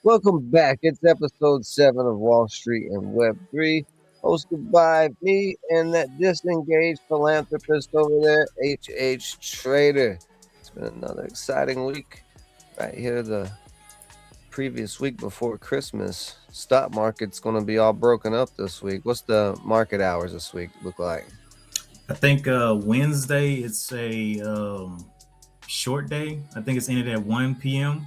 Welcome back. It's episode 7 of Wall Street and Web3, hosted by me and that disengaged philanthropist over there, HHTrader. It's been another exciting week. Right here, the previous week before Christmas. Stock market's going to be all broken up this week. What's the market hours this week look like? I think Wednesday it's a short day. I think it's ended at 1 p.m.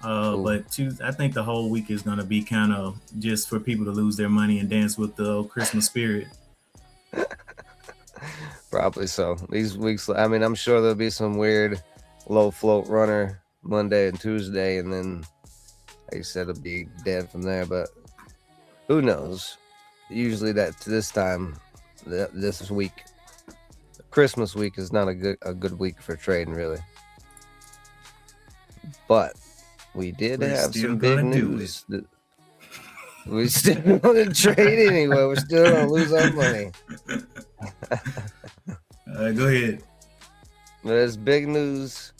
But Tuesday, I think the whole week is going to be kind of just for people to lose their money and dance with the Christmas spirit. Probably so. These weeks, I mean, I'm sure there'll be some weird low float runner Monday and Tuesday, and then, like you said, it'll be dead from there. But who knows? Usually, that to this time, this week, Christmas week is not a good week for trading, really. But we did have some big news. We still going to trade anyway. We're still going to lose our money. Go ahead. But it's big news.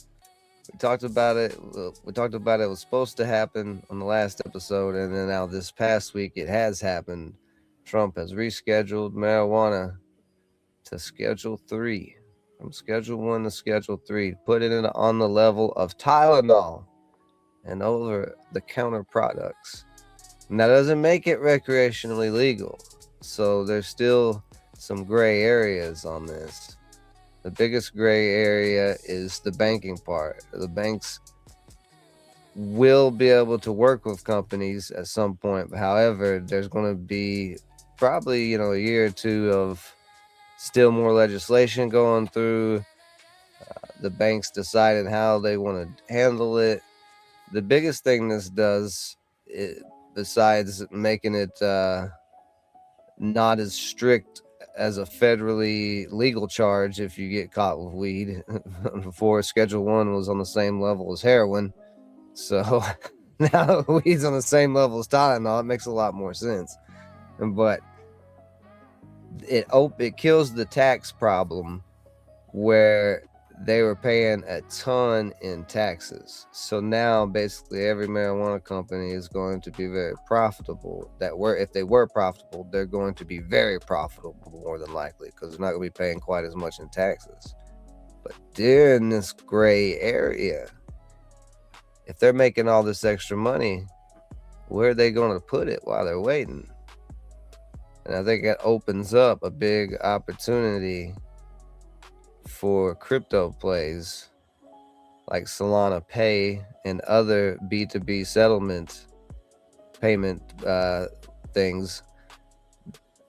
We talked about it. It was supposed to happen on the last episode, and then now this past week it has happened. Trump has rescheduled marijuana to Schedule 3. From Schedule 1 to Schedule 3. Put it on the level of Tylenol and over-the-counter products. And that doesn't make it recreationally legal. So there's still some gray areas on this. The biggest gray area is the banking part. The banks will be able to work with companies at some point. However, there's going to be probably, a year or two of still more legislation going through. The banks deciding how they want to handle it. The biggest thing this does, besides making it not as strict as a federally legal charge if you get caught with weed. Before, Schedule 1 was on the same level as heroin. So now weed's on the same level as Tylenol. It makes a lot more sense. But it kills the tax problem where they were paying a ton in taxes. So now basically every marijuana company is going to be very profitable. If they were profitable, they're going to be very profitable more than likely, because they're not going to be paying quite as much in taxes. But they're in this gray area. If they're making all this extra money, where are they going to put it while they're waiting? And I think that opens up a big opportunity for crypto plays like Solana Pay and other B2B settlement payment things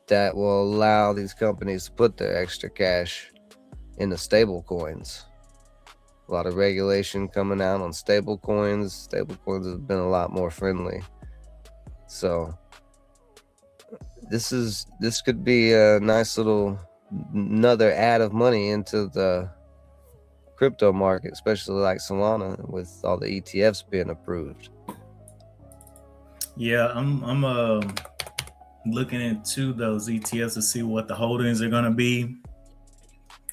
that will allow these companies to put their extra cash in the stable coins. A lot of regulation coming out on stable coins. Stable coins have been a lot more friendly. So this could be a nice little another add of money into the crypto market, especially like Solana, with all the ETFs being approved. Yeah, I'm looking into those ETFs to see what the holdings are going to be.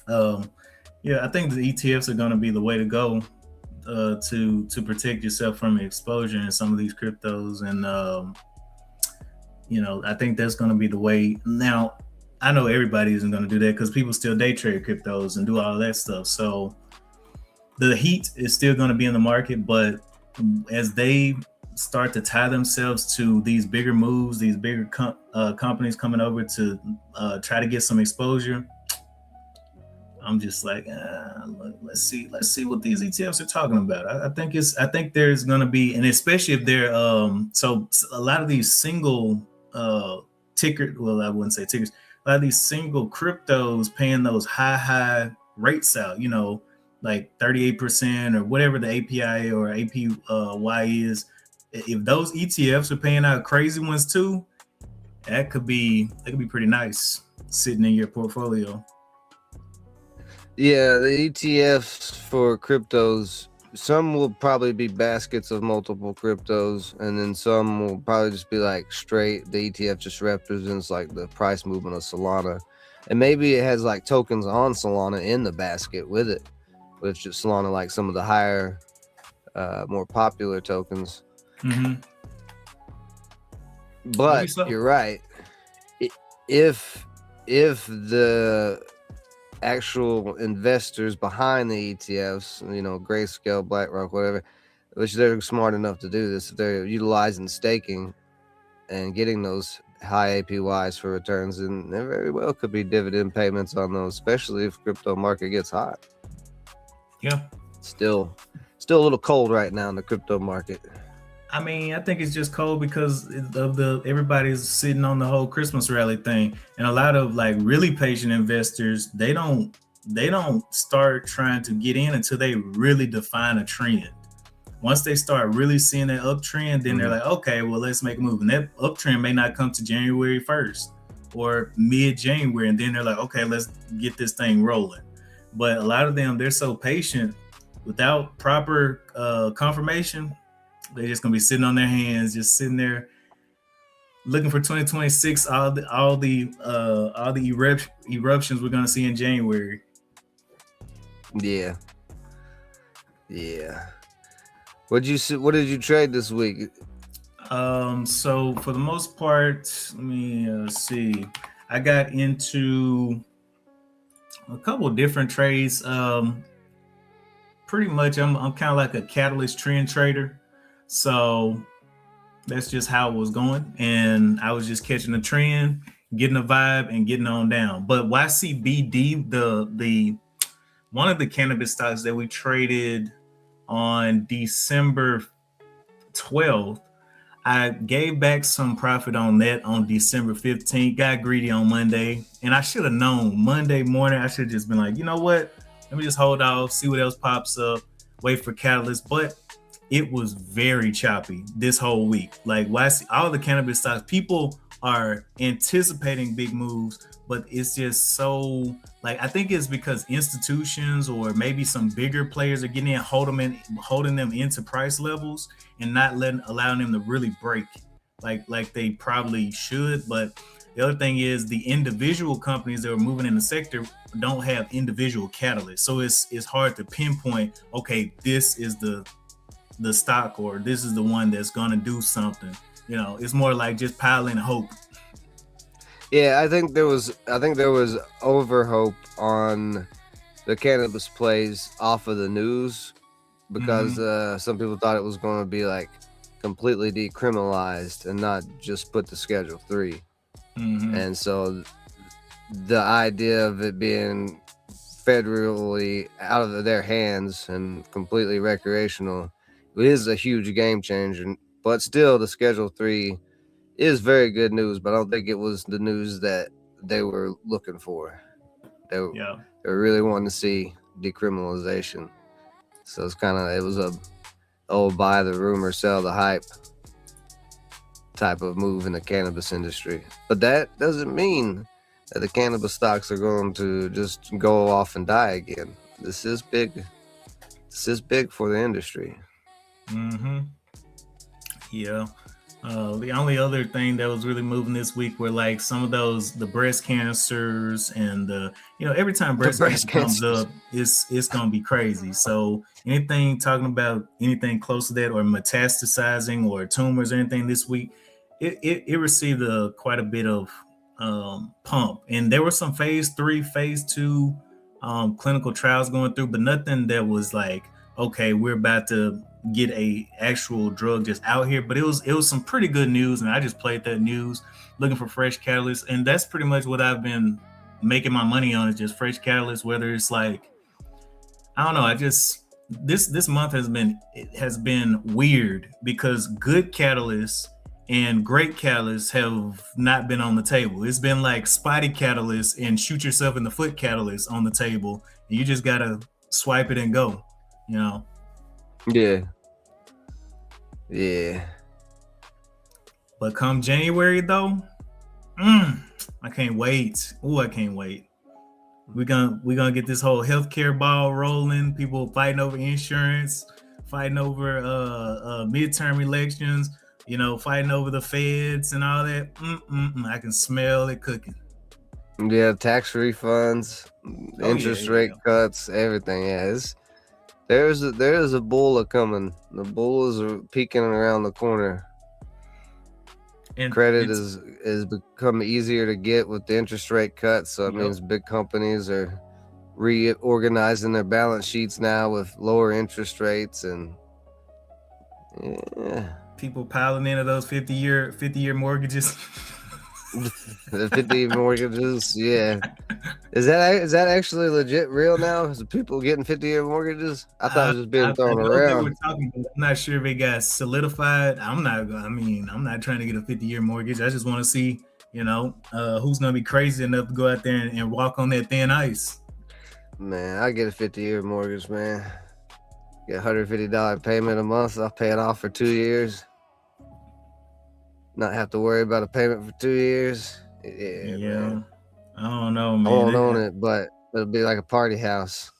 Yeah, I think the ETFs are going to be the way to go to protect yourself from exposure in some of these cryptos, and I think that's going to be the way. Now, I know everybody isn't going to do that because people still day trade cryptos and do all that stuff. So the heat is still going to be in the market, but as they start to tie themselves to these bigger moves, these bigger companies coming over to try to get some exposure, I'm just like, let's see what these ETFs are talking about. I think there's going to be, and especially if they're so a lot of these single ticker, well, I wouldn't say tickers. A lot of these single cryptos paying those high rates out, like 38% or whatever the API or APY is. If those ETFs are paying out crazy ones too, that could be pretty nice sitting in your portfolio. Yeah, the ETFs for cryptos, some will probably be baskets of multiple cryptos, and then some will probably just be like straight, the ETF just represents like the price movement of Solana. And maybe it has like tokens on Solana in the basket with it, but it's just Solana, like some of the higher, more popular tokens. Mm-hmm. Maybe But so. you're right. If the actual investors behind the ETFs, Grayscale, BlackRock, whatever, which they're smart enough to do this, if they're utilizing staking and getting those high APYs for returns, and there very well could be dividend payments on those, especially if crypto market gets hot. Yeah. Still a little cold right now in the crypto market. I mean, I think it's just cold because of everybody's sitting on the whole Christmas rally thing, and a lot of like really patient investors, they don't start trying to get in until they really define a trend. Once they start really seeing that uptrend, then they're like, okay, well, let's make a move. And that uptrend may not come to January 1st or mid-January, and then they're like, okay, let's get this thing rolling. But a lot of them, they're so patient without proper confirmation. They're just gonna be sitting on their hands, just sitting there looking for 2026. All the eruptions we're gonna see in January. Yeah. What did you trade this week? So for the most part, let me see. I got into a couple of different trades. Pretty much, I'm kind of like a catalyst trend trader. So that's just how it was going, and I was just catching the trend, getting a vibe, and getting on down. But YCBD, the one of the cannabis stocks that we traded on December 12th, I gave back some profit on that on December 15th, got greedy on Monday, and I should have known Monday morning. I should have just been like, you know what? Let me just hold off, see what else pops up, wait for catalyst. But it was very choppy this whole week. Like all the cannabis stocks, people are anticipating big moves, but it's just so like I think it's because institutions or maybe some bigger players are getting in, holding them into price levels and not allowing them to really break like they probably should. But the other thing is the individual companies that are moving in the sector don't have individual catalysts, so it's hard to pinpoint. Okay, this is the stock, or this is the one that's gonna do something. It's more like just piling hope. Yeah, I think there was over hope on the cannabis plays off of the news because some people thought it was going to be like completely decriminalized and not just put to Schedule 3. And so the idea of it being federally out of their hands and completely recreational, it is a huge game changer. But still, the Schedule 3 is very good news, but I don't think it was the news that they were looking for. They were really wanting to see decriminalization. So it was a buy the rumor, sell the hype type of move in the cannabis industry. But that doesn't mean that the cannabis stocks are going to just go off and die again. This is big. This is big for the industry. Yeah. The only other thing that was really moving this week were like some of the breast cancers and every time breast cancer comes up, it's gonna be crazy. So anything talking about anything close to that or metastasizing or tumors or anything this week, it received quite a bit of pump, and there were some phase 3, phase 2 clinical trials going through, but nothing that was like, okay, we're about to get a actual drug just out here. But it was some pretty good news, and I just played that news looking for fresh catalysts, and that's pretty much what I've been making my money on, is just fresh catalysts. Whether it's like, I don't know, I just this month has been weird because good catalysts and great catalysts have not been on the table. It's been like spotty catalysts and shoot yourself in the foot catalysts on the table, and you just gotta swipe it and go. Yeah. But come January though, I can't wait. I can't wait. We're gonna get this whole healthcare ball rolling. People fighting over insurance, fighting over midterm elections, fighting over the feds and all that. I can smell it cooking. Yeah, tax refunds, interest rate cuts, everything. Yeah, There is a bull coming. The bulls are peeking around the corner. And credit is become easier to get with the interest rate cuts, so it means big companies are reorganizing their balance sheets now with lower interest rates, and people piling into those 50-year mortgages. The 50-year mortgages, yeah. Is that actually legit real now? Is people getting 50-year mortgages? I thought it was just being thrown around. They were talking, I'm not sure if it got solidified. I'm not trying to get a 50-year mortgage. I just want to see, who's gonna be crazy enough to go out there and walk on that thin ice. Man, I get a 50-year mortgage, man. Get $150 payment a month. I'll pay it off for 2 years. Not have to worry about a payment for 2 years. Yeah. Man. I don't know, man. I won't own it, but it'll be like a party house.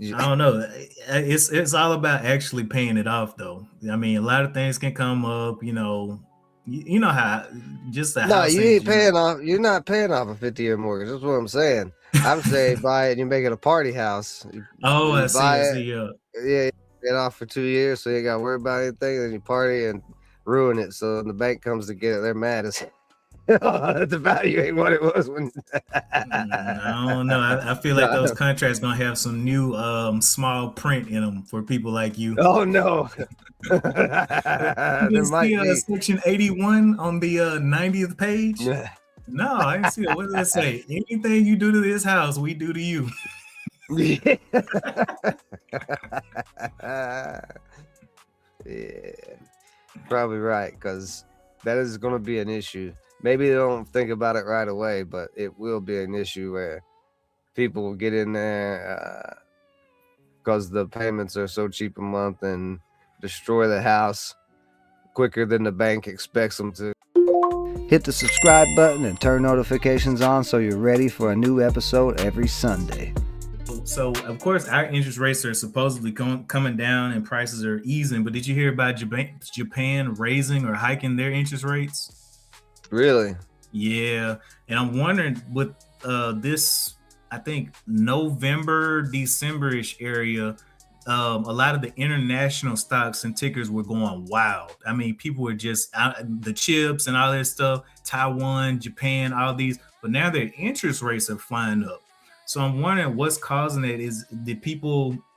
I don't know. It's all about actually paying it off, though. I mean, a lot of things can come up. You know how just the house. No, you ain't paying off. You're not paying off a 50-year mortgage. That's what I'm saying. I'm saying buy it and you make it a party house. I see. Yeah, you get off for 2 years, so you ain't got to worry about anything. Then you party and ruin it. So when the bank comes to get it, they're mad as the value ain't what it was when. I don't know. I feel like those contracts gonna have some new small print in them for people like you. Oh no! You see section 81 on the 90th page? No, I didn't see it. What did it say? Anything you do to this house, we do to you. Yeah, probably right, because that is going to be an issue. Maybe they don't think about it right away, but it will be an issue where people will get in there because the payments are so cheap a month and destroy the house quicker than the bank expects them to. Hit the subscribe button and turn notifications on so you're ready for a new episode every Sunday. So, of course, our interest rates are supposedly coming down and prices are easing. But did you hear about Japan raising or hiking their interest rates? Really? Yeah. And I'm wondering with this, I think, November, December-ish area, a lot of the international stocks and tickers were going wild. I mean, people were just the chips and all that stuff, Taiwan, Japan, all these. But now their interest rates are flying up. So I'm wondering what's causing it. Is it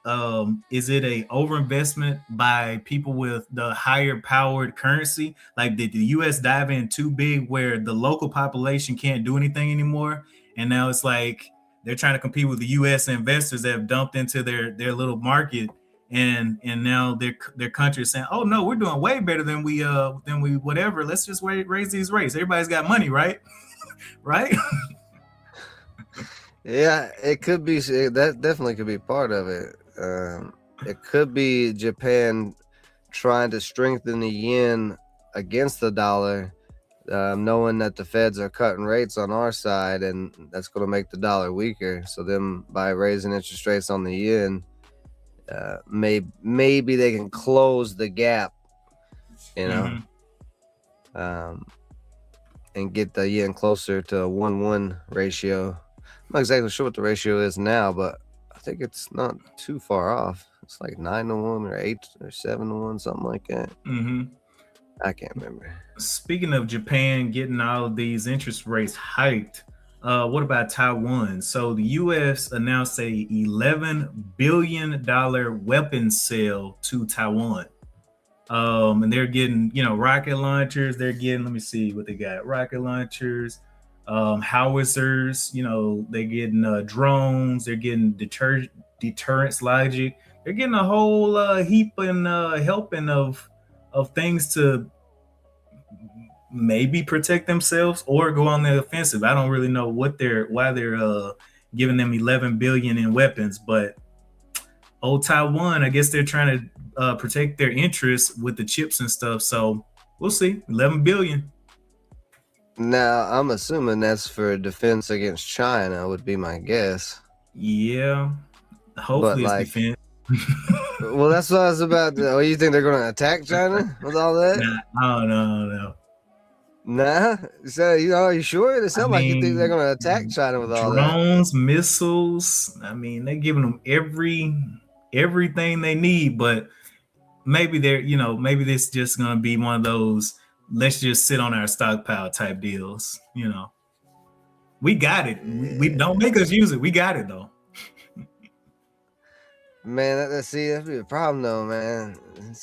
a overinvestment by people with the higher powered currency? Like did the US dive in too big where the local population can't do anything anymore? And now it's like they're trying to compete with the US investors that have dumped into their little market. And now their country is saying, oh no, we're doing way better than we whatever. Let's just raise these rates. Everybody's got money, right? Right? Yeah, it could be. That definitely could be part of it. It could be Japan trying to strengthen the yen against the dollar, knowing that the feds are cutting rates on our side, and that's going to make the dollar weaker. So them by raising interest rates on the yen, maybe they can close the gap, and get the yen closer to a 1-1 ratio. I'm not exactly sure what the ratio is now, but I think it's not too far off. It's like 9-1 or 8 or 7-1, something like that. I can't remember. Speaking of Japan getting all of these interest rates hiked, what about Taiwan? So the U.S. announced a $11 billion weapons sale to Taiwan. And they're getting, rocket launchers. They're getting, let me see what they got. Rocket launchers. Howitzers, they're getting drones, they're getting deterrence logic, they're getting a whole heap and helping of things to maybe protect themselves or go on the offensive. I don't really know why they're giving them 11 billion in weapons, but old Taiwan, I guess they're trying to protect their interests with the chips and stuff. So we'll see. 11 billion. Now, I'm assuming that's for defense against China, would be my guess. Yeah. Hopefully it's defense. Well, that's what I was about to... Oh, you think they're going to attack China with all that? No. Nah? So, are you sure? It sounds like you think they're going to attack China with all that. Drones, missiles. I mean, they're giving them every everything they need, but maybe maybe this just gonna be one of those let's just sit on our stockpile type deals. We got it. We don't make us use it. We got it though. Man, that'd be a problem though, man.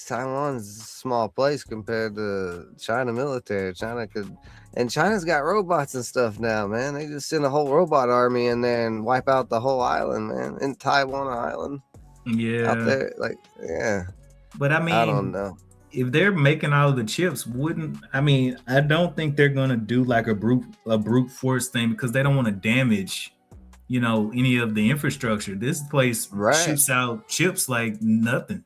Taiwan's a small place compared to China military. China's got robots and stuff now, man. They just send a whole robot army in there and wipe out the whole island, man. In Taiwan island. Yeah. Out there, yeah. But I mean, I don't know. If they're making all the chips, I don't think they're gonna do like a brute force thing because they don't want to damage any of the infrastructure. This place shoots out chips like nothing.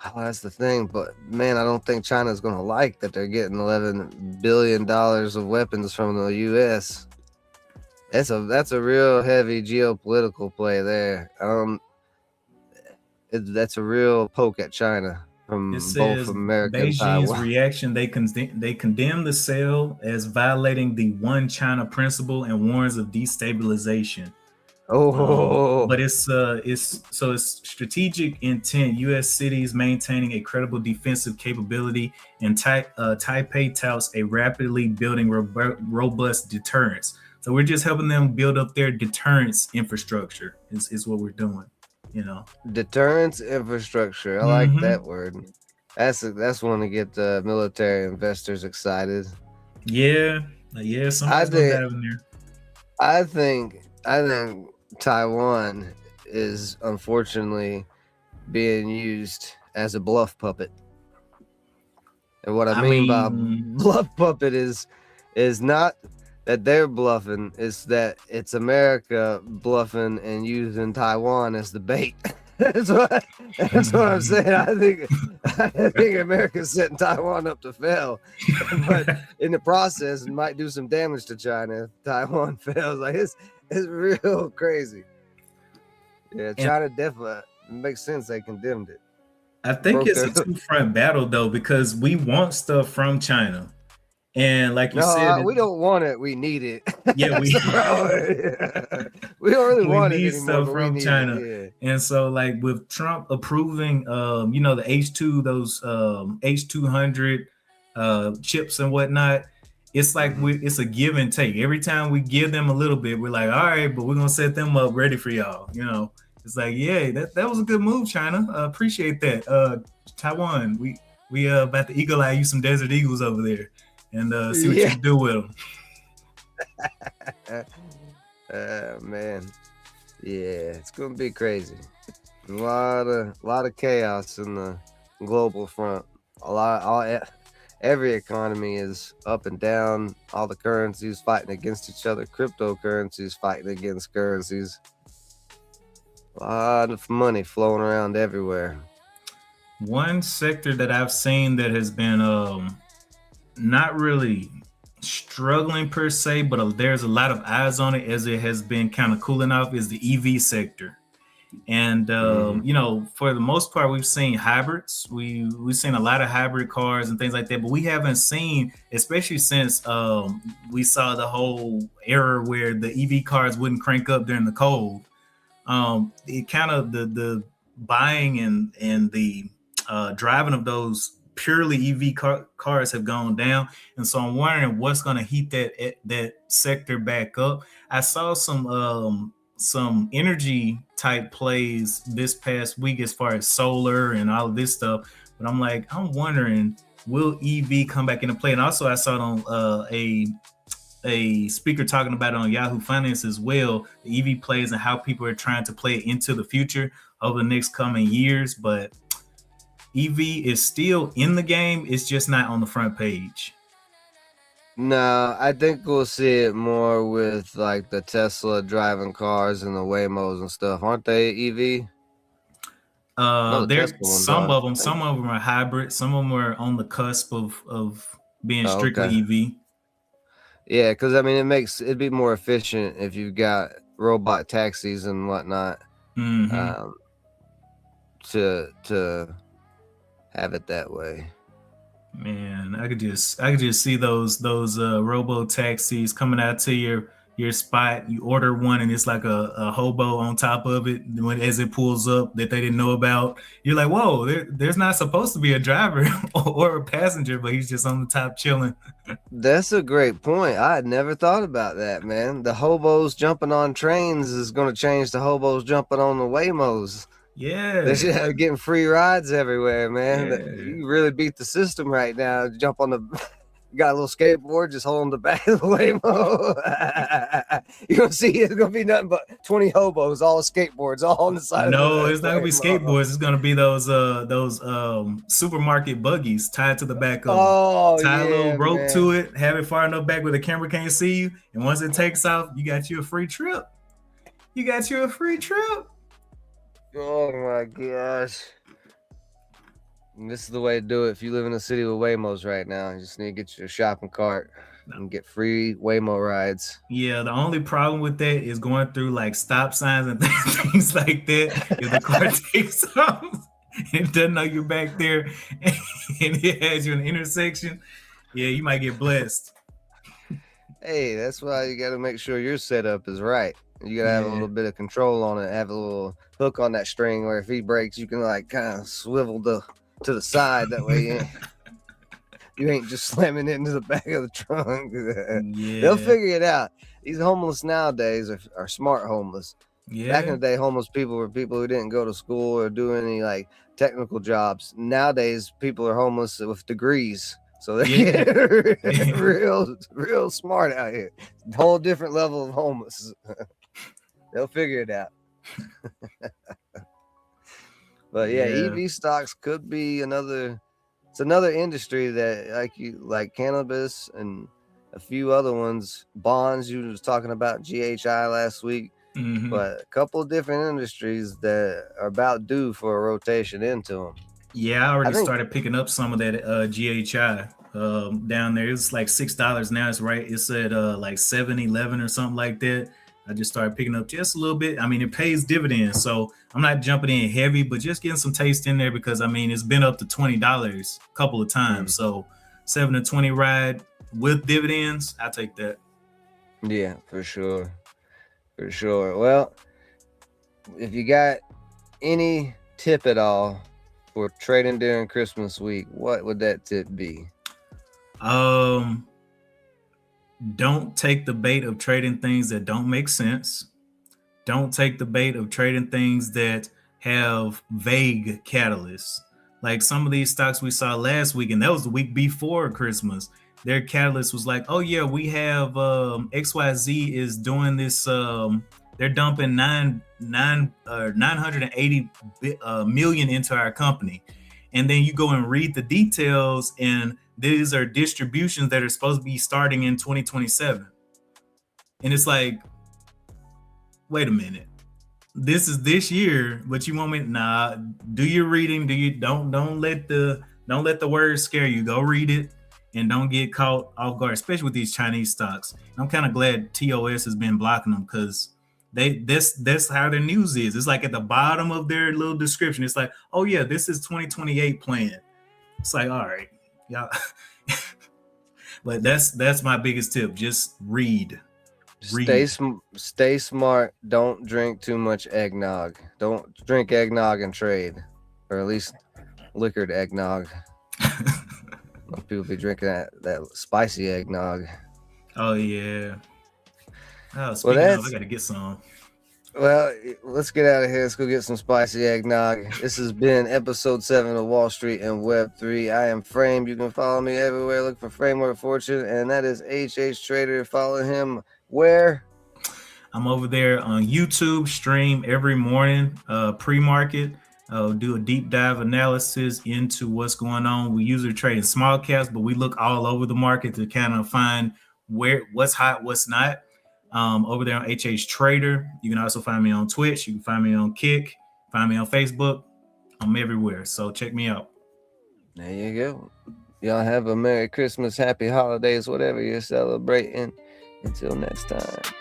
Oh, that's the thing. But man, I don't think China's going to like that they're getting $11 billion of weapons from the U.S. That's a real heavy geopolitical play there. That's a real poke at China from both America and Taiwan. Beijing's reaction, they condemn the sale as violating the One China principle and warns of destabilization. But it's strategic intent. U.S. cities maintaining a credible defensive capability, and Taipei touts a rapidly building robust deterrence. So we're just helping them build up their deterrence infrastructure. Is what we're doing. Deterrence infrastructure. I like that word. That's one to get the military investors excited. Yeah. Somebody's gonna dive in there. I think Taiwan is unfortunately being used as a bluff puppet. And what I mean by bluff puppet is not that they're bluffing, it's that it's America bluffing and using Taiwan as the bait. That's what I'm saying. I think America's setting Taiwan up to fail, but in the process, it might do some damage to China if Taiwan fails. Like it's real crazy. Yeah, China definitely makes sense. They condemned it. I think it's a two-front battle though, because we want stuff from China. And like you said, we don't want it. We need it. Yeah, we don't really want need it stuff from China. Yeah. And so, like with Trump approving, the H2, those H200 chips and whatnot, it's like it's a give and take. Every time we give them a little bit, we're like, all right, but we're gonna set them up ready for y'all. It's like, yeah, that was a good move, China. Appreciate that. Taiwan, we about to eagle eye you some Desert Eagles over there. And see what you can do with them. Man, yeah, it's gonna be crazy. A lot of chaos in the global front. Every economy is up and down. All the currencies fighting against each other. Cryptocurrencies fighting against currencies. A lot of money flowing around everywhere. One sector that I've seen that has been not really struggling per se, but there's a lot of eyes on it as it has been kind of cooling off, is the EV sector. And for the most part, we've seen hybrids. We've seen a lot of hybrid cars and things like that, but we haven't seen, especially since we saw the whole era where the EV cars wouldn't crank up during the cold. It kind of the buying and the driving of those purely EV cars have gone down, and so I'm wondering what's going to heat that sector back up. I saw some energy type plays this past week as far as solar and all of this stuff, but I'm wondering, will EV come back into play? And also I saw it on a speaker talking about it on Yahoo Finance as well, the EV plays and how people are trying to play it into the future over the next coming years. But EV is still in the game. It's just not on the front page. No, I think we'll see it more with like the Tesla driving cars and the Waymos and stuff. Aren't they EV? There's some of them are hybrid. Some of them are on the cusp of being strictly EV. Yeah, because I mean, it'd be more efficient if you've got robot taxis and whatnot. To have it that way. Man, I could just see those robo taxis coming out to your your spot, you order one, and it's like a hobo on top of it as it pulls up that they didn't know about. You're like, whoa, there's not supposed to be a driver or a passenger, but he's just on the top chilling. That's a great point. I had never thought about that, man. The hobos jumping on trains is going to change the hobos jumping on the Waymos. Yeah, They should have getting free rides everywhere, man. Yeah. You really beat the system right now. Jump on the, you got a little skateboard, just holding the back of the Waymo. You're gonna see it's gonna be nothing but 20 hobos, all skateboards, all on the side. No, of the it's not gonna be skateboards. It's gonna be those supermarket buggies tied to the back of them. Tie a little rope to it, have it far enough back where the camera can't see you, and once it takes off, you got you a free trip. Oh my gosh. And this is the way to do it. If you live in a city with Waymos right now, you just need to get your shopping cart and get free Waymo rides. Yeah, the only problem with that is going through like stop signs and things like that. If the car takes off and it doesn't know you're back there and it has you in an intersection, yeah, you might get blessed. Hey, that's why you got to make sure your setup is right. You got to have a little bit of control on it, have a little hook on that string where if he breaks, you can like kind of swivel to the side. That way you ain't just slamming it into the back of the trunk. They'll figure it out. These homeless nowadays are smart homeless. Yeah. Back in the day, homeless people were people who didn't go to school or do any like technical jobs. Nowadays, people are homeless with degrees. So they're real smart out here. Whole different level of homeless. They'll figure it out. But yeah, EV stocks could be another industry that like cannabis and a few other ones, bonds you was talking about GHI last week. Mm-hmm. But a couple of different industries that are about due for a rotation into them. Yeah, I already started picking up some of that GHI down there. It's like $6 now. It's at like $7.11 or something like that. I just started picking up just a little bit. I mean, it pays dividends, so I'm not jumping in heavy, but just getting some taste in there because I mean it's been up to $20 a couple of times. So 7 to 20 ride with dividends, I take that. Yeah, for sure. Well, if you got any tip at all for trading during Christmas week, what would that tip be? Don't take the bait of trading things that don't make sense. Don't take the bait of trading things that have vague catalysts. Like some of these stocks we saw last week, and that was the week before Christmas. Their catalyst was like, oh yeah, we have XYZ is doing this. They're dumping 980 million into our company. And then you go and read the details, and these are distributions that are supposed to be starting in 2027. And it's like, wait a minute. This is this year, but you want me? Nah, do your reading. Don't let the words scare you. Go read it and don't get caught off guard, especially with these Chinese stocks. I'm kind of glad TOS has been blocking them because that's how their news is. It's like at the bottom of their little description. It's like, oh yeah, this is 2028 plan. It's like, all right, yeah. But that's my biggest tip. Just read. Stay smart. Don't drink too much eggnog. Don't drink eggnog and trade, or at least liquored eggnog. People be drinking that spicy eggnog. Oh yeah. Oh, speaking of, I gotta get some. Well, let's get out of here. Let's go get some spicy eggnog. This has been episode 7 of Wall Street and Web3. I am Frame. You can follow me everywhere. Look for Framework Fortune, and that is HHTrader. Follow him where? I'm over there on YouTube. Stream every morning, pre-market. Do a deep dive analysis into what's going on. We usually trade in small caps, but we look all over the market to kind of find what's hot, what's not. Over there on HHTrader. You can also find me on Twitch. You can find me on Kick. Find me on Facebook. I'm everywhere. So check me out. There you go. Y'all have a Merry Christmas, Happy Holidays, whatever you're celebrating. Until next time.